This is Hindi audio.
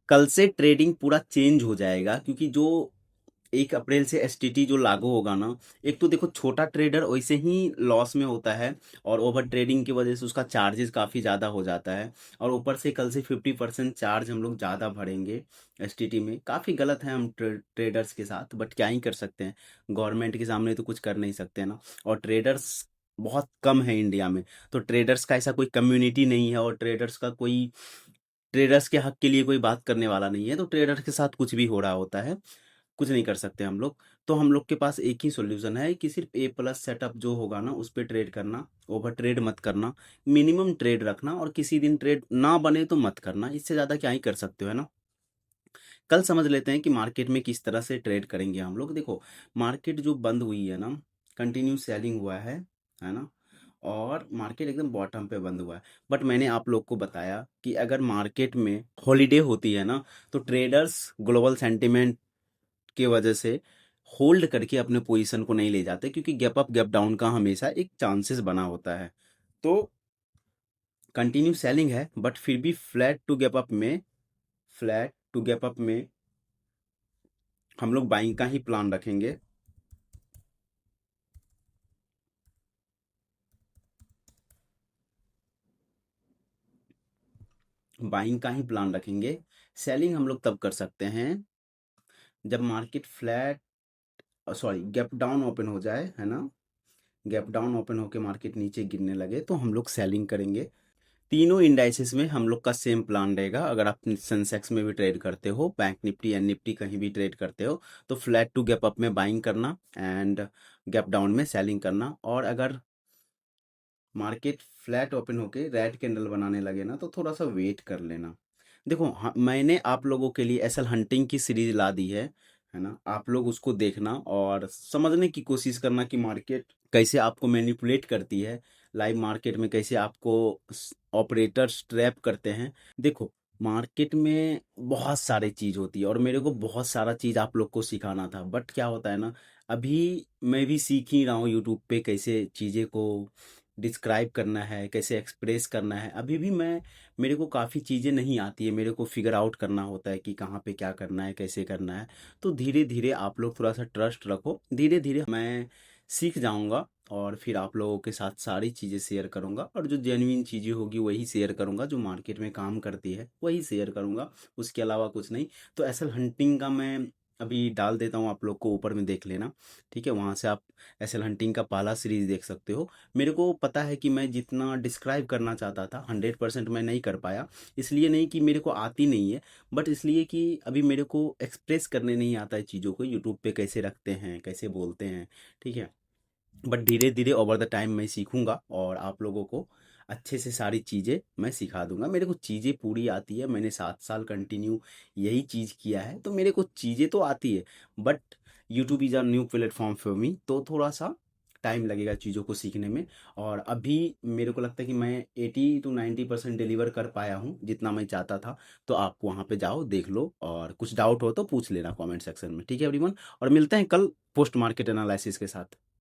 कल से ट्रेडिंग पूरा चेंज हो जाएगा, क्योंकि जो 1 अप्रैल से एसटीटी जो लागू होगा ना, एक तो देखो छोटा ट्रेडर वैसे ही लॉस में होता है, और ओवर ट्रेडिंग की वजह से उसका चार्जेस काफ़ी ज़्यादा हो जाता है, और ऊपर से कल से 50% चार्ज हम लोग ज़्यादा भरेंगे एसटीटी में। काफ़ी गलत है हम ट्रेडर्स के साथ, बट क्या ही कर सकते हैं, गवर्नमेंट के सामने तो कुछ कर नहीं सकते ना। और ट्रेडर्स बहुत कम है इंडिया में, तो ट्रेडर्स का ऐसा कोई कम्युनिटी नहीं है, और ट्रेडर्स का कोई ट्रेडर्स के हक के लिए कोई बात करने वाला नहीं है, तो ट्रेडर्स के साथ कुछ भी हो रहा होता है, कुछ नहीं कर सकते हम लोग। तो हम लोग के पास एक ही सॉल्यूशन है कि सिर्फ ए प्लस सेटअप जो होगा ना उस पे ट्रेड करना, ओवर ट्रेड मत करना, मिनिमम ट्रेड रखना, और किसी दिन ट्रेड ना बने तो मत करना, इससे ज़्यादा क्या ही कर सकते हो, है ना। कल समझ लेते हैं कि मार्केट में किस तरह से ट्रेड करेंगे हम लोग। देखो, मार्केट जो बंद हुई है ना, कंटिन्यू सेलिंग हुआ है ना, और मार्केट एकदम बॉटम पे बंद हुआ है। बट मैंने आप लोग को बताया कि अगर मार्केट में हॉलीडे होती है ना, तो ट्रेडर्स ग्लोबल सेंटिमेंट की वजह से होल्ड करके अपने पोजीशन को नहीं ले जाते, क्योंकि गैप अप गैप डाउन का हमेशा एक चांसेस बना होता है। तो कंटिन्यू सेलिंग है, बट फिर भी फ्लैट टू गैप अप में हम लोग बाइंग का ही प्लान रखेंगे। बाइंग का ही प्लान रखेंगे। सेलिंग हम लोग तब कर सकते हैं जब market flat, sorry, gap down open हो जाए, है ना। गैप डाउन ओपन होके मार्केट नीचे गिरने लगे तो हम लोग सेलिंग करेंगे। तीनों इंडाइसेस में हम लोग का सेम प्लान रहेगा। अगर आप सेंसेक्स में भी ट्रेड करते हो, बैंक निफ्टी एंड निफ्टी कहीं भी ट्रेड करते हो, तो फ्लैट टू गैप अप में बाइंग करना एंड गैप डाउन में सेलिंग करना। और अगर मार्केट फ्लैट ओपन होके रेड कैंडल बनाने लगे ना, तो थोड़ा सा वेट कर लेना। देखो, मैंने आप लोगों के लिए एसल हंटिंग की सीरीज ला दी है ना। आप लोग उसको देखना और समझने की कोशिश करना कि मार्केट कैसे आपको मैनिपुलेट करती है, लाइव मार्केट में कैसे आपको ऑपरेटर्स ट्रैप करते हैं। देखो, मार्केट में बहुत सारी चीज़ होती है, और मेरे को बहुत सारा चीज़ आप लोग को सिखाना था, बट क्या होता है ना, अभी मैं भी सीख ही रहा हूँ यूट्यूब पे कैसे चीज़ें को डिस्क्राइब करना है, कैसे एक्सप्रेस करना है। अभी भी मेरे को काफ़ी चीज़ें नहीं आती है, मेरे को फिगर आउट करना होता है कि कहाँ पे क्या करना है, कैसे करना है। तो धीरे धीरे आप लोग थोड़ा सा ट्रस्ट रखो, धीरे धीरे मैं सीख जाऊंगा, और फिर आप लोगों के साथ सारी चीज़ें शेयर करूंगा, और जो जेन्युइन चीज़ें होगी वही शेयर करूंगा, जो मार्केट में काम करती है वही शेयर करूंगा, उसके अलावा कुछ नहीं। तो एसल हंटिंग का मैं अभी डाल देता हूँ, आप लोग को ऊपर में देख लेना, ठीक है। वहाँ से आप एसल हंटिंग का पहला सीरीज देख सकते हो। मेरे को पता है कि मैं जितना डिस्क्राइब करना चाहता था 100% मैं नहीं कर पाया। इसलिए नहीं कि मेरे को आती नहीं है, बट इसलिए कि अभी मेरे को एक्सप्रेस करने नहीं आता है चीज़ों को, यूट्यूब पे कैसे रखते हैं, कैसे बोलते हैं, ठीक है। बट धीरे धीरे ओवर द टाइम मैं सीखूंगा, और आप लोगों को अच्छे से सारी चीज़ें मैं सिखा दूंगा। मेरे को चीज़ें पूरी आती है, मैंने 7 साल कंटिन्यू यही चीज़ किया है, तो मेरे को चीज़ें तो आती है। But YouTube is a new platform for me, तो थोड़ा सा टाइम लगेगा चीज़ों को सीखने में। और अभी मेरे को लगता है कि मैं 80 to 90% डिलीवर कर पाया हूँ जितना मैं चाहता था। तो आप वहाँ पे जाओ, देख लो, और कुछ डाउट हो तो पूछ लेना कमेंट सेक्शन में, ठीक है एवरीवन। और मिलते हैं कल पोस्ट मार्केट एनालिसिस के साथ।